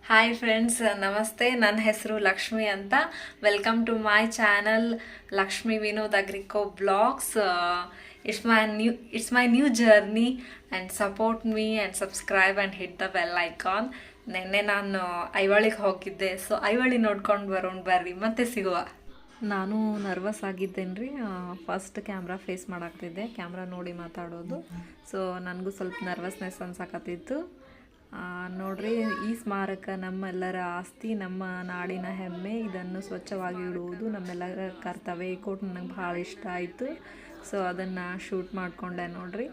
Hi friends, ನಮಸ್ತೆ. ನನ್ನ ಹೆಸರು ಲಕ್ಷ್ಮಿ ಅಂತ. Welcome to my channel Lakshmi Vinod agrico blogs. It's my new journey and support me and subscribe and hit the bell icon. ನಿನ್ನೆ ನಾನು ಐಹೊಳಿಗೆ ಹೋಗಿದ್ದೆ, so Aihole ನೋಡ್ಕೊಂಡು ಬರೋಣ ಬರ್ರಿ, ಮತ್ತೆ ಸಿಗುವ. ನಾನು ನರ್ವಸ್ ಆಗಿದ್ದೇನೆ ರೀ. ಫಸ್ಟ್ ಕ್ಯಾಮ್ರಾ ಫೇಸ್ ಮಾಡಾಕ್ತಿದ್ದೆ, ಕ್ಯಾಮ್ರಾ ನೋಡಿ ಮಾತಾಡೋದು. ಸೊ ನನಗೂ ಸ್ವಲ್ಪ ನರ್ವಸ್ನೆಸ್ ಅನ್ಸಕತ್ತಿತ್ತು. ನೋಡ್ರಿ, ಈ ಸ್ಮಾರಕ ನಮ್ಮೆಲ್ಲರ ಆಸ್ತಿ, ನಮ್ಮ ನಾಡಿನ ಹೆಮ್ಮೆ. ಇದನ್ನು ಸ್ವಚ್ಛವಾಗಿ ಇಡುವುದು ನಮ್ಮೆಲ್ಲರ ಕರ್ತವ್ಯ. ಈ ಕೋಟ್ ನನಗೆ ಭಾಳ ಇಷ್ಟ ಆಯಿತು. ಸೊ ಅದನ್ನು ಶೂಟ್ ಮಾಡಿಕೊಂಡೆ. ನೋಡ್ರಿ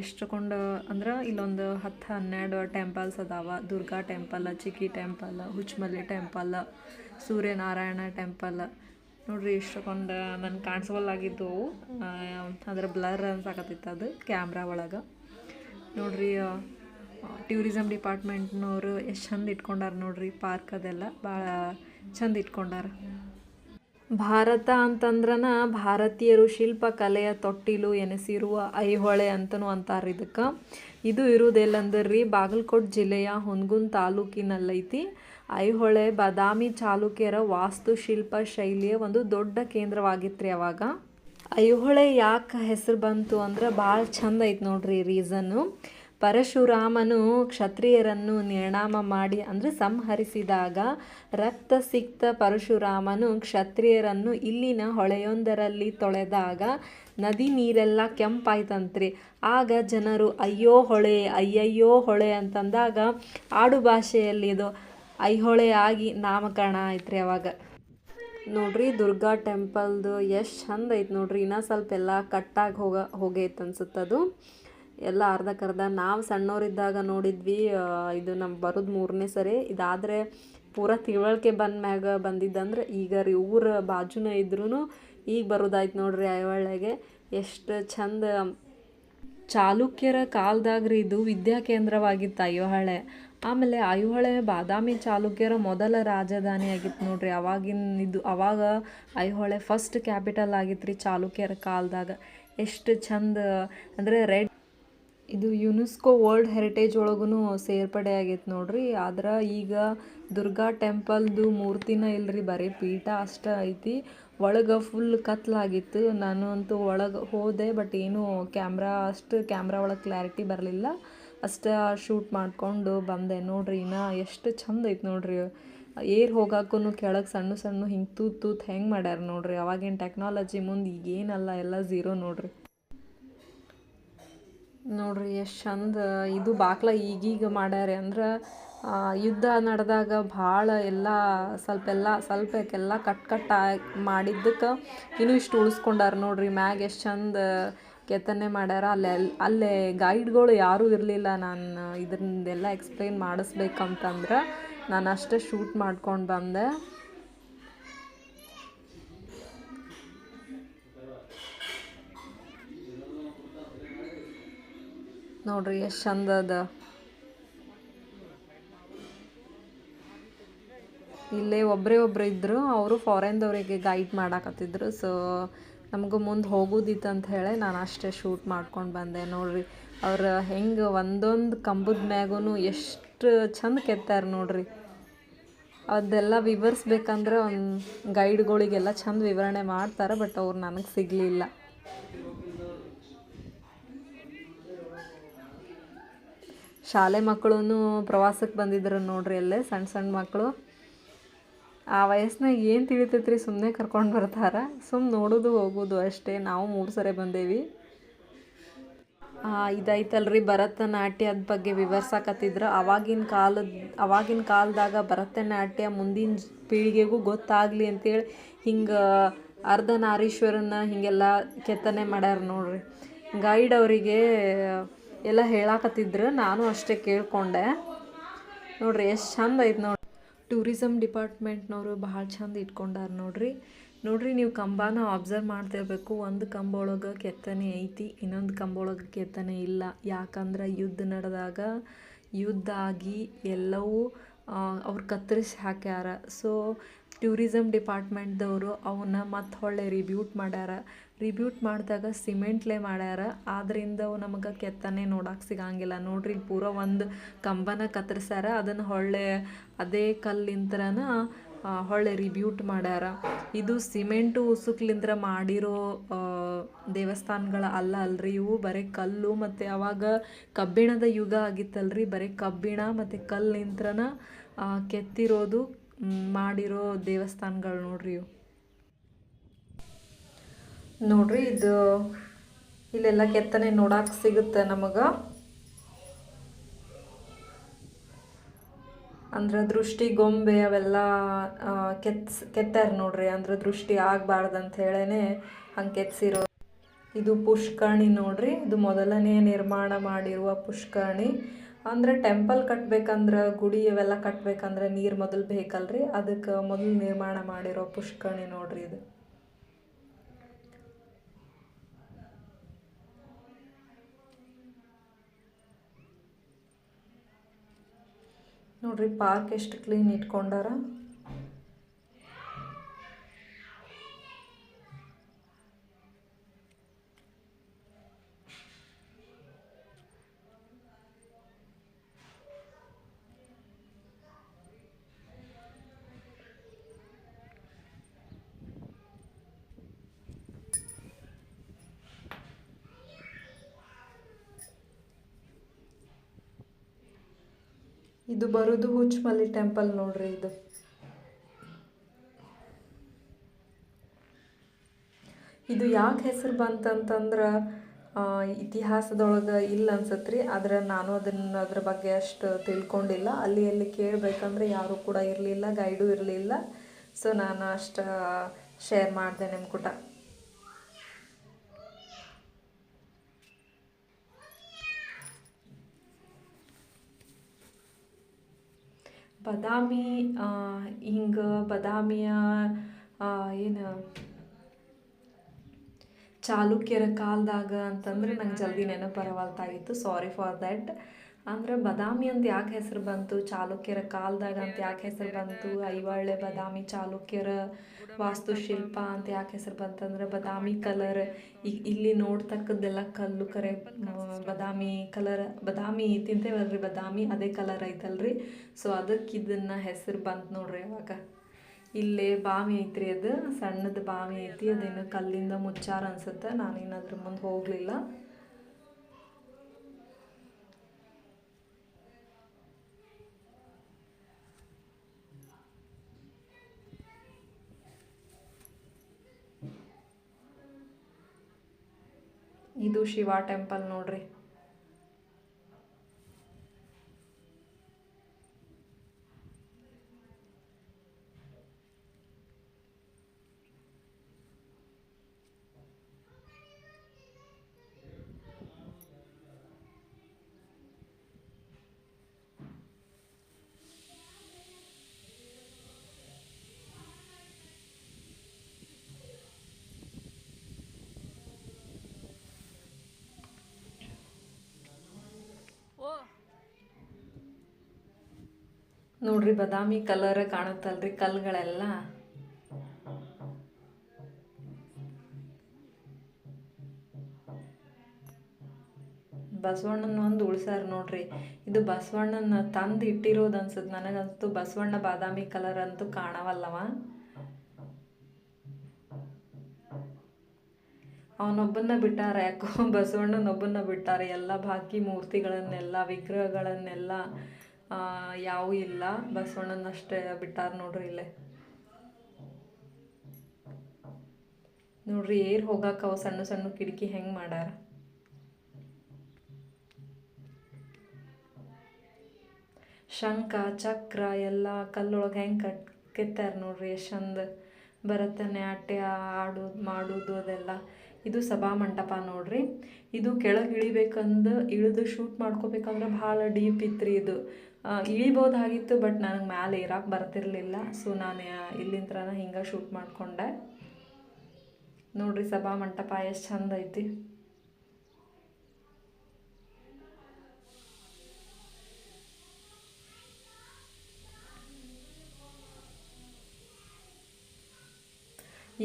ಎಷ್ಟುಕೊಂಡು ಅಂದ್ರೆ ಇಲ್ಲೊಂದು 10-12 ಟೆಂಪಲ್ಸ್ ಅದಾವ. ದುರ್ಗಾ ಟೆಂಪಲ್, ಚಿಕ್ಕಿ ಟೆಂಪಲ್, ಹುಚ್ಚಮಲ್ಲಿ ಟೆಂಪಲ್, ಸೂರ್ಯನಾರಾಯಣ ಟೆಂಪಲ್. ನೋಡ್ರಿ ಇಷ್ಟೊಂದು ನನಗೆ ಕಾಣಿಸೋಲ್ಲಾಗಿದ್ದವು. ಅದರ ಬ್ಲರ್ ಅನ್ಸಾಕತ್ತಿತ್ತು ಅದು ಕ್ಯಾಮ್ರಾ ಒಳಗೆ. ನೋಡ್ರಿ, ಟೂರಿಸಮ್ ಡಿಪಾರ್ಟ್ಮೆಂಟ್ನವರು ಎಷ್ಟು ಚಂದ ಇಟ್ಕೊಂಡಾರ ನೋಡ್ರಿ. ಪಾರ್ಕ್ ಅದೆಲ್ಲ ಭಾಳ ಚಂದ ಇಟ್ಕೊಂಡಾರ. ಭಾರತ ಅಂತಂದ್ರನ ಭಾರತೀಯರು ಶಿಲ್ಪಕಲೆಯ ತೊಟ್ಟಿಲು ಎನಿಸಿರುವ ಐಹೊಳೆ ಅಂತಲೂ ಅಂತಾರೆ ಇದಕ್ಕೆ. ಇದು ಇರುವುದೆಲ್ಲಂದ್ರಿ ಬಾಗಲಕೋಟೆ ಜಿಲ್ಲೆಯ ಹುನಗುಂದ ತಾಲೂಕಿನಲ್ಲೈತಿ. ಐಹೊಳೆ ಬಾದಾಮಿ ಚಾಲುಕ್ಯರ ವಾಸ್ತುಶಿಲ್ಪ ಶೈಲಿಯ ಒಂದು ದೊಡ್ಡ ಕೇಂದ್ರವಾಗಿತ್ತು ಅವಾಗ. ಐಹೊಳೆ ಯಾಕೆ ಹೆಸರು ಬಂತು ಅಂದ್ರೆ ಭಾಳ ಚಂದ ಐತೆ ನೋಡ್ರಿ ರೀಸನ್ನು. ಪರಶುರಾಮನು ಕ್ಷತ್ರಿಯರನ್ನು ನಿರ್ಣಾಮ ಮಾಡಿ ಅಂದರೆ ಸಂಹರಿಸಿದಾಗ ರಕ್ತ ಸಿಕ್ತ ಪರಶುರಾಮನು ಕ್ಷತ್ರಿಯರನ್ನು ಇಲ್ಲಿನ ಹೊಳೆಯೊಂದರಲ್ಲಿ ತೊಳೆದಾಗ ನದಿ ನೀರೆಲ್ಲ ಕೆಂಪಾಯ್ತಂತ್ರಿ. ಆಗ ಜನರು ಅಯ್ಯೋ ಹೊಳೆ, ಅಯ್ಯಯ್ಯೋ ಹೊಳೆ ಅಂತಂದಾಗ ಆಡು ಭಾಷೆಯಲ್ಲಿ ಇದು ಐಹೊಳೆ ಆಗಿ ನಾಮಕರಣ ಆಯ್ತು ಅವಾಗ. ನೋಡ್ರಿ, ದುರ್ಗಾ ಟೆಂಪಲ್ದು ಎಷ್ಟು ಚಂದ ಐತೆ ನೋಡ್ರಿ. ಇನ್ನೂ ಸ್ವಲ್ಪ ಎಲ್ಲ ಕಟ್ಟಾಗಿ ಹೋಗೈತೆ ಅನ್ಸುತ್ತದು. ಎಲ್ಲ ಅರ್ಧಕ್ಕರ್ಧ ನಾವು ಸಣ್ಣವರಿದ್ದಾಗ ನೋಡಿದ್ವಿ. ಇದು ನಮ್ಮ ಬರೋದು 3ನೇ ಸರಿ. ಇದಾದರೆ ಪೂರ ತಿಳುವಳಿಕೆ ಮ್ಯಾಗ ಬಂದಿದ್ದಂದ್ರೆ ಈಗ ರೀ. ಊರ ಬಾಜುನ ಇದ್ರೂ ಈಗ ಬರೋದಾಯ್ತು ನೋಡ್ರಿ ಐಹೊಳೆಗೆ. ಎಷ್ಟು ಚಂದ. ಚಾಲುಕ್ಯರ ಕಾಲದಾಗ ರೀ ಇದು ವಿದ್ಯಾ ಕೇಂದ್ರವಾಗಿತ್ತು ಐಹೊಳೆ. ಆಮೇಲೆ ಐಹೊಳೆ ಬಾದಾಮಿ ಚಾಲುಕ್ಯರ ಮೊದಲ ರಾಜಧಾನಿ ಆಗಿತ್ತು ನೋಡ್ರಿ. ಅವಾಗ ಐಹೊಳೆ ಫಸ್ಟ್ ಕ್ಯಾಪಿಟಲ್ ಆಗಿತ್ತು ರೀ ಚಾಲುಕ್ಯರ ಕಾಲದಾಗ. ಎಷ್ಟು ಚಂದ ಅಂದರೆ ಇದು ಯುನೆಸ್ಕೋ ವರ್ಲ್ಡ್ ಹೆರಿಟೇಜ್ ಒಳಗೂ ಸೇರ್ಪಡೆ ಆಗೈತೆ ನೋಡ್ರಿ. ಆದ್ರೆ ಈಗ ದುರ್ಗಾ ಟೆಂಪಲ್ದು ಮೂರ್ತಿನ ಇಲ್ರಿ, ಬರೀ ಪೀಠ ಅಷ್ಟೇ ಐತಿ. ಒಳಗೆ ಫುಲ್ ಕತ್ಲಾಗಿತ್ತು. ನಾನು ಅಂತೂ ಒಳಗೆ ಹೋದೆ, ಬಟ್ ಏನೂ ಕ್ಯಾಮ್ರಾ ಒಳಗೆ ಕ್ಲಾರಿಟಿ ಬರಲಿಲ್ಲ. ಅಷ್ಟೇ ಶೂಟ್ ಮಾಡಿಕೊಂಡು ಬಂದೆ. ನೋಡ್ರಿ ಇನ್ನು ಎಷ್ಟು ಚಂದ ಐತೆ ನೋಡ್ರಿ. ಏರ್ ಹೋಗಾಕೂ ಕೆಳಗೆ ಸಣ್ಣ ಸಣ್ಣ ಹಿಂಗೆ ತೂತ್ ಹೆಂಗೆ ಮಾಡ್ಯಾರ ನೋಡ್ರಿ. ಅವಾಗಿನ ಟೆಕ್ನಾಲಜಿ ಮುಂದೆ ಈಗೇನಲ್ಲ, ಎಲ್ಲ ಝೀರೋ ನೋಡ್ರಿ. ನೋಡ್ರಿ ಎಷ್ಟು ಚಂದ. ಇದು ಬಾಕ್ಲ ಈಗೀಗ ಮಾಡ್ಯಾರೆ ಅಂದ್ರೆ ಯುದ್ಧ ನಡೆದಾಗ ಭಾಳ ಎಲ್ಲ ಸ್ವಲ್ಪಕ್ಕೆಲ್ಲ ಕಟ್ ಮಾಡಿದ್ದಕ್ಕೆ ಇನ್ನೂ ಇಷ್ಟು ಉಳಿಸ್ಕೊಂಡಾರ ನೋಡ್ರಿ. ಮ್ಯಾಗ ಎಷ್ಟು ಚಂದ ಕೆತ್ತನೆ ಮಾಡ್ಯಾರ. ಅಲ್ಲೇ ಗೈಡ್ಗಳು ಯಾರೂ ಇರಲಿಲ್ಲ. ನಾನು ಇದರಿಂದೆಲ್ಲ ಎಕ್ಸ್ಪ್ಲೇನ್ ಮಾಡಿಸ್ಬೇಕಂತಂದ್ರೆ ನಾನು ಅಷ್ಟೇ ಶೂಟ್ ಮಾಡ್ಕೊಂಡು ಬಂದೆ. ನೋಡ್ರಿ ಎಷ್ಟು ಚಂದ ಅದ. ಇಲ್ಲೇ ಒಬ್ಬರೇ ಇದ್ದರು. ಅವರು ಫಾರಿನ್ದವರಿಗೆ ಗೈಡ್ ಮಾಡಾಕತ್ತಿದ್ರು. ಸೊ ನಮಗೂ ಮುಂದೆ ಹೋಗೋದಿತ್ತು ಅಂತ ಹೇಳಿ ನಾನು ಅಷ್ಟೇ ಶೂಟ್ ಮಾಡ್ಕೊಂಡು ಬಂದೆ. ನೋಡ್ರಿ ಅವ್ರು ಹೆಂಗೆ ಒಂದೊಂದು ಕಂಬದ ಮ್ಯಾಗೂ ಎಷ್ಟು ಚಂದ ಕೆತ್ತಾರ ನೋಡ್ರಿ. ಅದೆಲ್ಲ ವಿವರಿಸ್ಬೇಕಂದ್ರೆ ಗೈಡ್ಗಳಿಗೆಲ್ಲ ಚಂದ ವಿವರಣೆ ಮಾಡ್ತಾರೆ, ಬಟ್ ಅವ್ರು ನನಗೆ ಸಿಗಲಿಲ್ಲ. ಶಾಲೆ ಮಕ್ಕಳು ಪ್ರವಾಸಕ್ಕೆ ಬಂದಿದ್ರು ನೋಡ್ರಿ. ಅಲ್ಲೇ ಸಣ್ಣ ಸಣ್ಣ ಮಕ್ಕಳು. ಆ ವಯಸ್ಸಿನಾಗ ಏನು ತಿಳಿತೈತ್ರಿ, ಸುಮ್ಮನೆ ಕರ್ಕೊಂಡು ಬರ್ತಾರೆ. ನೋಡೋದು ಹೋಗೋದು ಅಷ್ಟೇ. ನಾವು 3 ಸರಿ ಬಂದೇವಿ. ಇದೈತಲ್ರಿ ಭರತನಾಟ್ಯದ ಬಗ್ಗೆ ವಿವರಿಸಾಕತ್ತಿದ್ರು. ಅವಾಗಿನ ಕಾಲದಾಗ ಭರತನಾಟ್ಯ ಮುಂದಿನ ಪೀಳಿಗೆಗೂ ಗೊತ್ತಾಗಲಿ ಅಂತೇಳಿ ಹಿಂಗೆ ಅರ್ಧನಾರೀಶ್ವರನ ಹಿಂಗೆಲ್ಲ ಕೆತ್ತನೆ ಮಾಡ್ಯಾರ ನೋಡ್ರಿ. ಗೈಡ್ ಅವರಿಗೆ ಎಲ್ಲ ಹೇಳಾಕತ್ತಿದ್ರು, ನಾನು ಅಷ್ಟೇ ಕೇಳಿಕೊಂಡೆ. ನೋಡ್ರಿ ಎಷ್ಟು ಚಂದ ಐತೆ ನೋಡ್ರಿ. ಟೂರಿಸಮ್ ಡಿಪಾರ್ಟ್ಮೆಂಟ್ನವರು ಭಾಳ ಚಂದ ಇಟ್ಕೊಂಡಾರ ನೋಡ್ರಿ. ನೀವು ಕಂಬನ ಅಬ್ಸರ್ವ್ ಮಾಡ್ತಿರ್ಬೇಕು. ಒಂದು ಕಂಬ ಒಳಗೆ ಕೆತ್ತನೆ ಐತಿ, ಇನ್ನೊಂದು ಕಂಬ ಒಳಗೆ ಕೆತ್ತನೆ ಇಲ್ಲ. ಯಾಕಂದ್ರೆ ಯುದ್ಧ ನಡೆದಾಗ ಯುದ್ಧ ಆಗಿ ಎಲ್ಲವೂ ಅವ್ರು ಕತ್ತರಿಸಿ ಹಾಕ್ಯಾರ. ಸೊ ಟೂರಿಸಮ್ ಡಿಪಾರ್ಟ್ಮೆಂಟ್ದವರು ಅವನ್ನ ಮತ್ತು ಹೊಳ್ಳೆ ರಿಬ್ಯೂಟ್ ಮಾಡ್ಯಾರ. ರಿಬ್ಯೂಟ್ ಮಾಡಿದಾಗ ಸಿಮೆಂಟ್ಲೇ ಮಾಡ್ಯಾರ. ಆದ್ರಿಂದ ಅವು ನಮಗೆ ಕೆತ್ತನೆ ನೋಡಕ್ಕೆ ಸಿಗಂಗಿಲ್ಲ. ನೋಡ್ರಿ ಇಲ್ಲಿ ಪೂರ ಒಂದು ಕಂಬನ ಕತ್ತರಿಸ್ಯಾರ, ಅದನ್ನು ಹೊಳ್ಳೆ ಅದೇ ಕಲ್ಲಿಂತ್ರನ ಹೊಳ್ಳೆ ರಿಬ್ಯೂಟ್ ಮಾಡ್ಯಾರ. ಇದು ಸಿಮೆಂಟು ಉಸುಕ್ಲಿಂತ್ರ ಮಾಡಿರೋ ದೇವಸ್ಥಾನಗಳ ಅಲ್ರಿ ಇವು. ಬರೀ ಕಲ್ಲು ಮತ್ತು ಅವಾಗ ಕಬ್ಬಿಣದ ಯುಗ ಆಗಿತ್ತಲ್ರಿ, ಬರೀ ಕಬ್ಬಿಣ ಮತ್ತು ಕಲ್ಲಿಂತ್ರನ ಕೆತ್ತಿರೋದು ಮಾಡಿರೋ ದೇವಸ್ಥಾನಗಳು ನೋಡ್ರಿ ಇವು. ನೋಡ್ರಿ ಇದು ಇಲ್ಲೆಲ್ಲ ಕೆತ್ತನೆ ನೋಡಕ್ಕೆ ಸಿಗುತ್ತೆ ನಮಗೆ. ಅಂದ್ರೆ ದೃಷ್ಟಿ ಗೊಂಬೆ ಅವೆಲ್ಲ ಕೆತ್ತಾರ ನೋಡ್ರಿ. ಅಂದ್ರೆ ದೃಷ್ಟಿ ಆಗಬಾರ್ದಂತ ಹೇಳೇನೆ ಹಂಗೆ ಕೆತ್ತಿಸಿರೋ. ಇದು ಪುಷ್ಕರ್ಣಿ ನೋಡ್ರಿ. ಇದು ಮೊದಲನೇ ನಿರ್ಮಾಣ ಮಾಡಿರುವ ಪುಷ್ಕರ್ಣಿ. ಅಂದ್ರೆ ಟೆಂಪಲ್ ಕಟ್ಬೇಕಂದ್ರೆ, ಗುಡಿ ಅವೆಲ್ಲ ಕಟ್ಬೇಕಂದ್ರೆ ನೀರು ಮೊದಲು ಬೇಕಲ್ರಿ, ಅದಕ್ಕೆ ಮೊದಲು ನಿರ್ಮಾಣ ಮಾಡಿರೋ ಪುಷ್ಕರ್ಣಿ ನೋಡ್ರಿ ಇದು. ನೋಡ್ರಿ ಪಾರ್ಕ್ ಎಷ್ಟು ಕ್ಲೀನ್ ಇಟ್ಕೊಂಡಾರ. ಇದು ಬರೋದು ಹುಚ್ಚಮಲ್ಲಿ ಟೆಂಪಲ್ ನೋಡ್ರಿ ಇದು. ಇದು ಯಾಕೆ ಹೆಸರು ಬಂತಂತಂದ್ರೆ ಇತಿಹಾಸದೊಳಗೆ ಇಲ್ಲ ಅನ್ಸತ್ರಿ. ಆದ್ರೆ ನಾನು ಅದ್ರ ಬಗ್ಗೆ ಅಷ್ಟು ತಿಳ್ಕೊಂಡಿಲ್ಲ. ಅಲ್ಲಿ ಕೇಳಬೇಕಂದ್ರೆ ಯಾರೂ ಕೂಡ ಇರಲಿಲ್ಲ, ಗೈಡು ಇರಲಿಲ್ಲ. ಸೊ ನಾನು ಅಷ್ಟು ಶೇರ್ ಮಾಡಿದೆ ನಿಮ್ಮ ಕೂಟ. ಬಾದಾಮಿ ಹಿಂಗೆ ಬಾದಾಮಿಯ ಏನು ಚಾಲುಕ್ಯರ ಕಾಲದಾಗ ಅಂತಂದ್ರೆ ನಂಗೆ ಜಲ್ದಿ ನೆನಪು ಬರವಲ್ತಾಗಿತ್ತು. Sorry for that. ಅಂದ್ರೆ ಬಾದಾಮಿ ಅಂತ ಯಾಕೆ ಹೆಸರು ಬಂತು, ಚಾಲುಕ್ಯರ ಕಾಲದಾಗ ಅಂತ ಯಾಕೆ ಹೆಸರು ಬಂತು, ಐಹೊಳೆ ಬಾದಾಮಿ ಚಾಲುಕ್ಯರ ವಾಸ್ತುಶಿಲ್ಪ ಅಂತ ಯಾಕೆ ಹೆಸರು ಬಂತಂದ್ರೆ ಬಾದಾಮಿ ಕಲರ್ ಇಲ್ಲಿ ನೋಡ್ತಕ್ಕದ್ದೆಲ್ಲ ಕಲ್ಲು ಕರೆ ಬಾದಾಮಿ ಕಲರ್. ಬಾದಾಮಿ ತಿಂತೇವಲ್ರಿ ಬಾದಾಮಿ, ಅದೇ ಕಲರ್ ಐತಲ್ರಿ. ಸೊ ಅದಕ್ಕೆ ಇದನ್ನು ಹೆಸರು ಬಂತು ನೋಡ್ರಿ. ಅವಾಗ ಇಲ್ಲೇ ಬಾವಿ ಐತ್ರಿ, ಅದು ಸಣ್ಣದು ಬಾವಿ ಐತಿ. ಅದೇನು ಕಲ್ಲಿಂದ ಮುಚ್ಚಾರ ಅನ್ಸುತ್ತೆ. ನಾನೇನಾದ್ರೂ ಮುಂದೆ ಹೋಗಲಿಲ್ಲ. ಇದು ಶಿವ ಟೆಂಪಲ್ ನೋಡ್ರಿ. ನೋಡ್ರಿ ಬಾದಾಮಿ ಕಲರ್ ಕಾಣುತ್ತಲ್ರಿ ಕಲ್ಗಳೆಲ್ಲ. ಬಸವಣ್ಣನ ಒಂದು ಉಳ್ಸಾರ ನೋಡ್ರಿ. ಇದು ಬಸವಣ್ಣನ ತಂದು ಇಟ್ಟಿರೋದು ಅನ್ಸುತ್ತೆ. ನನಗಂತೂ ಬಸವಣ್ಣ ಬಾದಾಮಿ ಕಲರ್ ಅಂತೂ ಕಾಣವಲ್ಲವ. ಅವನೊಬ್ಬನ್ನ ಬಿಟ್ಟಾರ, ಯಾಕೋ ಬಸವಣ್ಣನೊಬ್ಬನ್ನ ಬಿಟ್ಟಾರೆ. ಎಲ್ಲ ಬಾಕಿ ಮೂರ್ತಿಗಳನ್ನೆಲ್ಲ ವಿಗ್ರಹಗಳನ್ನೆಲ್ಲ ಯಾವೂ ಇಲ್ಲ, ಬಸವಣ್ಣನಷ್ಟೇ ಬಿಟ್ಟಾರ ನೋಡ್ರಿ ಇಲ್ಲೇ. ನೋಡ್ರಿ ಏರ್ ಹೋಗಾಕ ಅವು ಸಣ್ಣ ಸಣ್ಣ ಕಿಟಕಿ ಹೆಂಗೆ ಮಾಡ್ಯಾರ. ಶಂಖ ಚಕ್ರ ಎಲ್ಲ ಕಲ್ಲೊಳಗೆ ಹೆಂಗೆ ಕೆತ್ತಾರ ನೋಡ್ರಿ. ಎಷ್ಟು ಚಂದ ಭರತನಾಟ್ಯ ಮಾಡೋದು ಅದೆಲ್ಲ. ಇದು ಸಭಾ ಮಂಟಪ ನೋಡ್ರಿ. ಇದು ಕೆಳಗೆ ಇಳಿದು ಶೂಟ್ ಮಾಡ್ಕೋಬೇಕಂದ್ರೆ ಭಾಳ ಡೀಪ್ ಇತ್ತು ಇದು. ಇಳಿಬೋದಾಗಿತ್ತು, ಬಟ್ ನನಗೆ ಮ್ಯಾಲೆ ಇರಕ್ಕೆ ಬರ್ತಿರ್ಲಿಲ್ಲ. ಸೊ ನಾನು ಇಲ್ಲಿಂತ್ರನ ಹಿಂಗೆ ಶೂಟ್ ಮಾಡಿಕೊಂಡೆ. ನೋಡ್ರಿ ಸಭಾ ಮಂಟಪ ಎಷ್ಟು ಚಂದ ಐತಿ.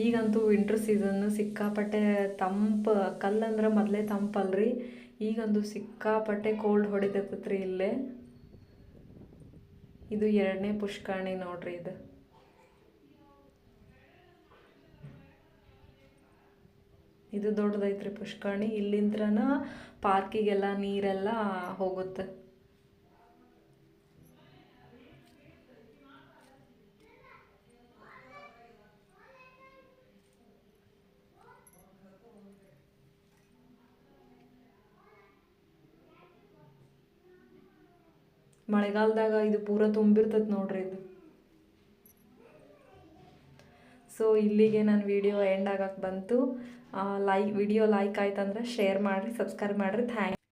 ಈಗಂತೂ ವಿಂಟ್ರ್ ಸೀಸನ್ನು ಸಿಕ್ಕಾಪಟ್ಟೆ ತಂಪು, ಕಲ್ಲಂದ್ರೆ ಮೊದಲೇ ತಂಪಲ್ರಿ, ಈಗಂತೂ ಸಿಕ್ಕಾಪಟ್ಟೆ ಕೋಲ್ಡ್ ಹೊಡಿತೈತ್ರಿ ಇಲ್ಲೇ. ಇದು 2ನೇ ಪುಷ್ಕರಣಿ ನೋಡ್ರಿ. ಇದು ದೊಡ್ಡದೈತ್ರಿ ಪುಷ್ಕರಣಿ. ಇಲ್ಲಿಂತ್ರನ ಪಾರ್ಕಿಗೆಲ್ಲ ನೀರೆಲ್ಲ ಹೋಗುತ್ತೆ. ಮಳೆಗಾಲದಾಗ ಇದು ಪೂರ ತುಂಬಿರ್ತೈತೆ ನೋಡ್ರಿ ಇದು. ಸೊ ಇಲ್ಲಿಗೆ ನನ್ನ ವಿಡಿಯೋ ಎಂಡ್ ಆಗಕ್ಕೆ ಬಂತು. ವಿಡಿಯೋ ಲೈಕ್ ಆಯ್ತಂದ್ರೆ ಶೇರ್ ಮಾಡಿರಿ, ಸಬ್ಸ್ಕ್ರೈಬ್ ಮಾಡಿರಿ. ಥ್ಯಾಂಕ್